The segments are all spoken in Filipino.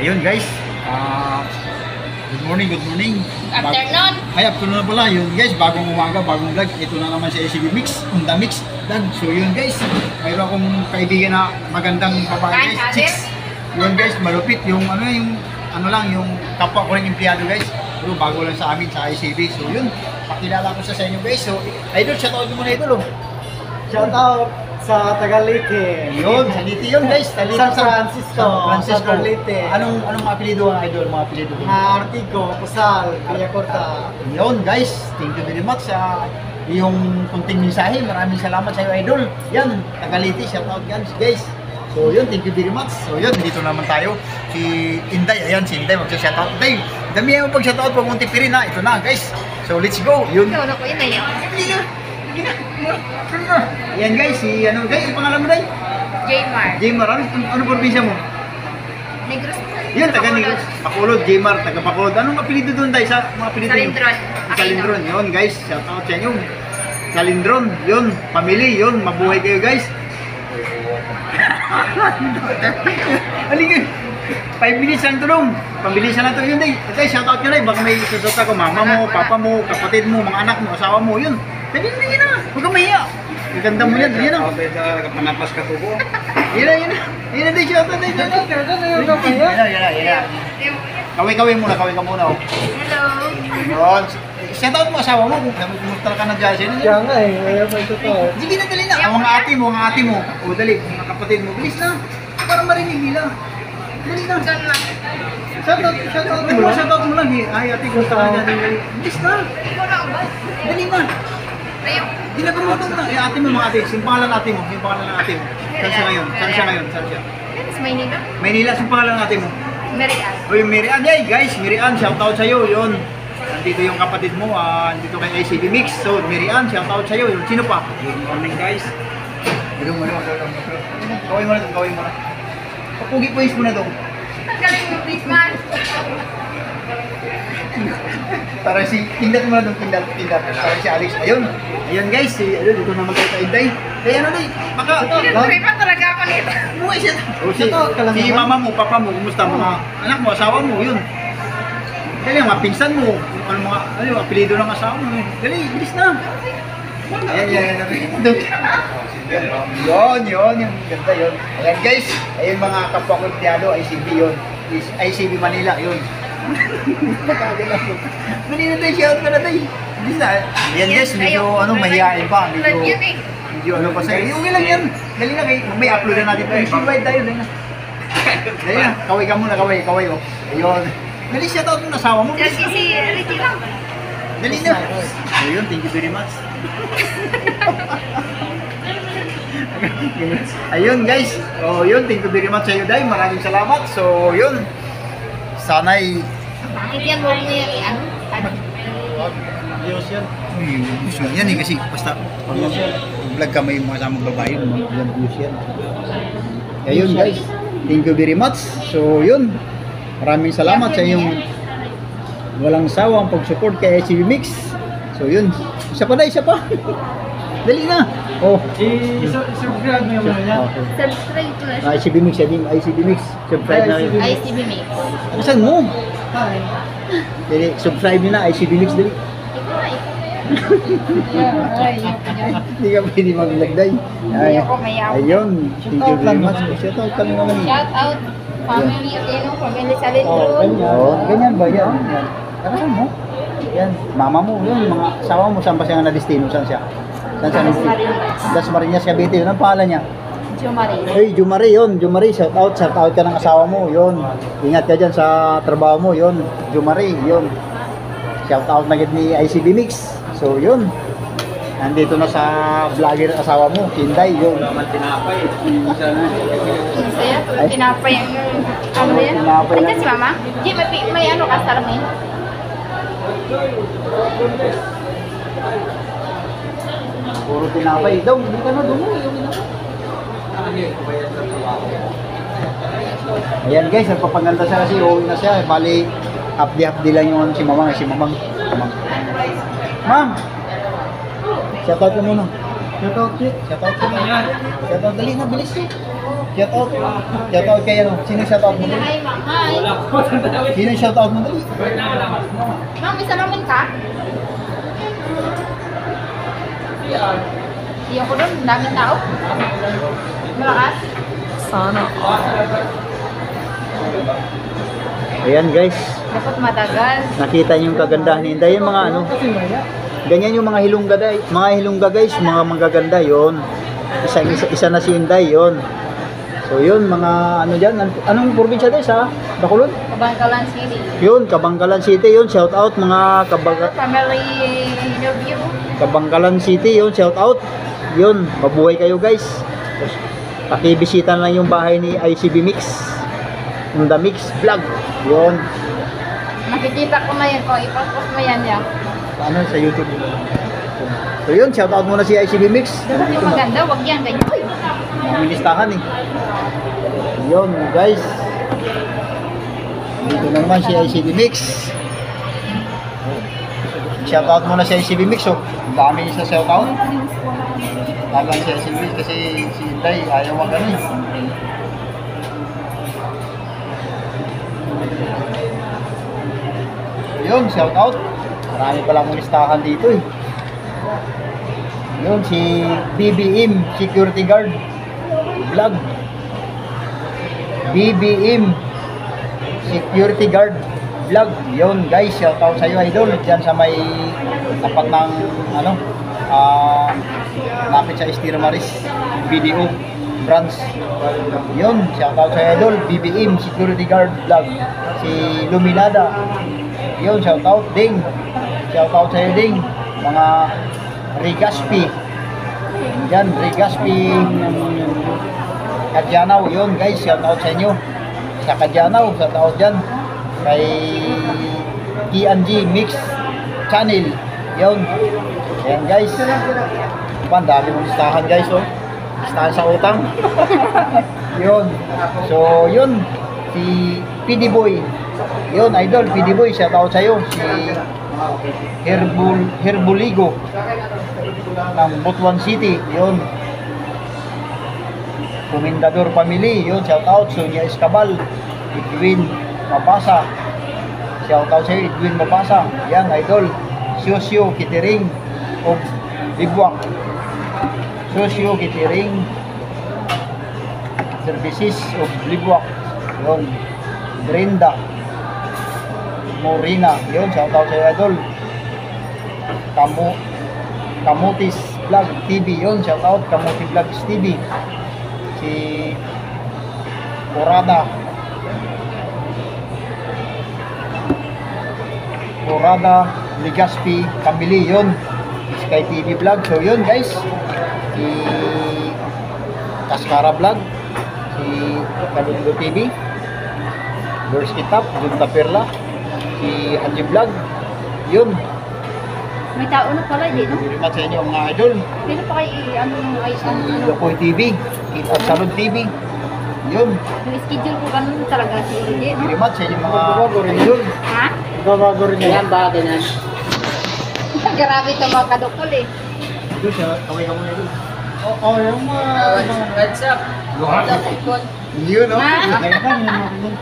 Ayun guys, good morning, good morning. Afternoon. Afternoon pala. Yun guys, bagong umaga, bagong vlog. Ito na naman si ACB Mix, Unda Mix. So yun guys, mayroon akong kaibigan na magandang babae guys, chicks. Yun guys, malupit yung yung kapwa ko rin empleyado guys. Pero bago lang sa amin sa ICB. So yun, pakilala ko sa inyo guys. So idol, shoutout mo muna idol. Shoutout sa Tagalite. Yun, sa Liti yun guys. Sa Francisco. Francisco. Tagalite. Anong mga apelido ang idol? Mga apelido. Artigo, Pusal, Villacorta. Yun guys, thank you very much sa yung kunting mensahe. Maraming salamat sa iyo idol. Yan, Tagalite, shoutout guys. So yun, thank you very much. So yun, dito naman tayo. Si Inday, ayan si Inday, magsa-shoutout. Inday, dami yung pag-shoutout pag munti pirin na. Ito na guys. So let's go. Yun. Ikaw na ko yun na yun. Yan guys, si ano guys, yung pangalan mo Day? Jmar. Jmar, ano probinsya mo? Negros. Yun, taga Negros. Bacolod, Jmar, taga Bacolod. Anong apelido doon Day? Sa mga apelido niyo? Salindron. Salindron, yun guys. Shoutout sa inyo. Salindron, yun. Family, yun. Mabuhay kayo guys. Halika. 5 minutes lang tulong. Pambilisan na ito yun Day. Day, shoutout nyo Day. Baka may susot ako. Mama mo, papa mo, kapatid mo, mga anak mo, asawa mo, yun. Sabi na yun na. Huwag kang mahiya. Maganda mo yan. Yun na. Panapas ka tubo. Yun na, yun na. Yun na Day, shoutout Day. Yun na. Kaway muna, kaway ka muna. Hello. Yun. Shoutout mo asawa mo. Kung kumusta ka ng Jollibee. Kaya nga eh, kaya pa ito to. Sige na, dali na. Ang mga ate mo. O, dali. Mga kapatid mo. Bilis na. Para marinig nila. Dali na. Doon lang. Shoutout mo lang. Ay, ate ko sa kanya. Bilis na. Ikaw na ba? Dali na. Ayaw. Hindi na gumutong na. Eh, ate mo, mga ate. Yung pangalan ate mo. Yung pangalan ng ate mo. Saan siya ngayon? Saan siya? Yes, Maynila. Maynila. Yung pangalan ng ate mo. Merian. Uy, Mirian. Hey, guys. Mirian, shoutout sa'yo. Yun. Nandito yung kapatid mo. Nandito kay ACB Mix. So, Mirian, shoutout sa'yo. Yun. Sino pa? Good morning guys. Kawin mo na. Papugi points mo na daw. Galing mo, please, man. Para si Tindat mo na daw, Tindat. Para si Alex. Ayun guys, dito naman kayo kay Inday. Kaya ano Day, baka... Pinag-pray pa talaga ako nito. Buhay siya. Si mama mo, papa mo, kumusta mga anak mo, asawa mo, yun. Dali, mga pinsan mo, yung apelido ng asawa mo. Dali, bilis na. Ayan. Yun. Ganda yun. Ayan guys, ayun mga kapwa ko empleyado, ICB yun. ICB Manila, yun. Manila tayo, shout ka na tayo. Bilis na. Ayan guys, medyo mahihain pa. Medyo ano pa sa'yo. Okay lang yan. Dali na kayo. May upload na natin ito. Nationwide tayo. Dali na. Kaway ka muna. Kaway. Ayun. Dali, shoutout mo na asawa mo. Kasi si Ricky lang. Dali na. Ayun, thank you very much. Ayun guys. Oh, yun, thank you very much sa iyo, Day. Maraming salamat. So, yun. Sana'y Itiyan mo mo yan. Diyos yan. yan kasi basta vlog ka may mga samang babae, mga views yan. Ayun guys. Thank you very much. So, yun. Maraming salamat sa inyong walang sawang pag-support kay ICB Mix. So yun, isa pa. Dali na. Oh, I-subscribe mo yung mga niya. Subscribe ko na siya. ICB Mix, ICB Mix. Subscribe na yun. ICB Mix. Saan mo? Dali, subscribe nyo na ICB Mix dali. Hindi ka pwede mag-lagday. Ayun, thank you very much. Shout out kami naman. Shout out family Salindron. Ganyan ba yan? Saan mo? Yan, mama mo, yun, mga asawa mo, saan ba siya na destino? Saan siya? Dasmariñas, Cavite, yun ang pangalan niya. Jumari. Hey, Jumari, shout out ka ng asawa mo, yun. Ingat ka dyan sa trabaho mo, yun. Jumari, yun. Shout out na ni ICB Mix. So, yun. Nandito na sa vlogger asawa mo, Kinday, yun. Tinapay. Tinapay ang ano yan? Tinapay lang. Ito si Mama? Di, may ano ka, Sarmin? Puro tinapay. Daw, hindi ka na dumuwi. Ayan guys, nagpapaganda siya kasi uuwi na siya. Bali, hapdi-hapdi lang yung si Mamang. Ma'am! Shoutout ka muna. Shoutout ka muna. Shoutout, dali na, bilis eh. Shout out. Shout out kayo. Sino shout out mo? Hi, ma'am. Hi. Sino shout out mo? Ma'am, isa namin ka? Iyo ko doon, daming tao. Malakas. Sana. Ayan guys, Dapat matagal. nakita niyo yung kagandahan ni Inday. Yung mga ano, ganyan yung mga hilongga guys. Mga hilongga guys, mga magaganda yon. Isa na si Inday yon. So yun, mga ano dyan. Anong probinsya guys ha? Bacolod? Kabangkalan City. Yun, Kabangkalan City yun. Shout out mga Family interview. Kabangkalan City yun. Shout out. Yun, mabuhay kayo guys. Pakibisita lang yung bahay ni ICB Mix. Yung The Mix Vlog. Yun. Nakikita ko na yan. O, ipopost mo yan yan. Ano sa YouTube. So yun, shout out muna si ICB Mix. Dapat yung maganda, wag yan. Ganyan. Uy! May listahan eh. Yun guys. Dito na naman si ICB Mix. Shout out muna si ICB Mix. Oh. Ang dami sa shout out. Laban si ICB Mix kasi si Inday ayaw wag ano eh. Yun, shout out. Marami pala mong listahan dito eh. Yun, si BBM Security Guard Vlog. BBM Security Guard Vlog. Yun guys, shout out sa iyo idol. Diyan sa may tapat ng ano, lapit sa Estero Maris BDO branch. Yun, shout out sa iyo idol. BBM Security Guard Vlog. Si Luminada. Yun, shout out ding. Shout out sa iyo ding. Mga Rigaspi. Yan, Rigaspi Kadyanaw. Yun guys, shout out sa inyo. Sa Kadyanaw, shout out dyan. Kay TNG Mix Channel. Yun. Yan guys. Ang dami mong listahan guys. Oh. Listahan sa utang. Yun. So, yun. Si PD Boy. Yun, idol. PD Boy, shout out sa iyo. Si Herbuligo ng Butuan City, yun. Komendador Family, yun, shout out. Sonia Escabal, Edwin Mapasa, shout out sa iyo, Edwin Mapasa. Yan, idol. Sosyo Kitering of Libuak. Sosyo Kitering Services of Libuak. Yun. Brenda Morina, yun, shout out sa iyo, idol. Kamutis Vlog TV, yun, shout out. Kamuti Vlogs TV. Si Porada Ligaspi Kamili, yun. Sky TV Vlog. So yun guys, si Kaskara Vlog, si Kalundo TV, Girls Kitap, Junta Perla, si Haji Vlog, yun. May tao na pala, di no? Salamat sa inyo mga idol. Sino pa kayo, ano, ay, Si Lokoy TV, Kita Salud TV, yun. yung schedule ko ganun talaga si Ije, no? Salamat sa inyo mga idol. Ha? Babago rin yan. Ba, ganyan. Grabe ito mga kadukol eh. Idol, kaway ka muna idol. Oo, yung mga... What's up? Yun, no? Ha?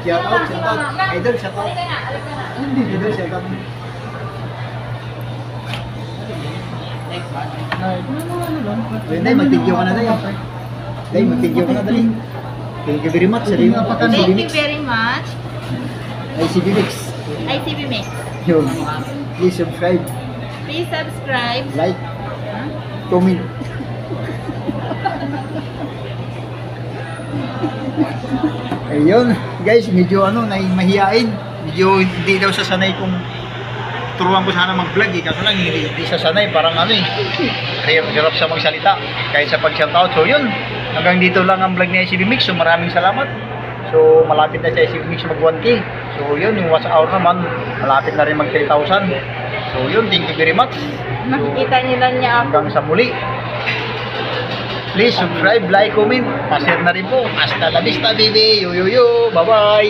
Shout out, shout out. Idol, shout out. Idol, shout out. Day, mag-thank-you ka na dali. Day, mag-thank-you ka na dali. Thank you very much. Sabi mo, Thank ICB you Mix. very much. ICB Mix. ICB Mix. Yun. Please subscribe, Please subscribe. like, comment. Ayun, guys, medyo ano, mahihain. Medyo hindi daw sasanay kung turuan ko sana mag-vlog eh. Kaso lang, hindi sasanay. Parang ano eh, hirap sa magsalita. Kahit sa pag-shoutout. So yun, hanggang dito lang ang vlog ni ICB Mix. So maraming salamat. So malapit na sa ICB Mix mag 1K. So yun, yung watch hour naman, malapit na rin mag 3,000. So yun, thank you very much. Makikita nila niya ako. Hanggang sa muli. Please subscribe, like, comment, pa-share na rin po. Hasta la vista, baby. Yo, yo, yo. Bye-bye.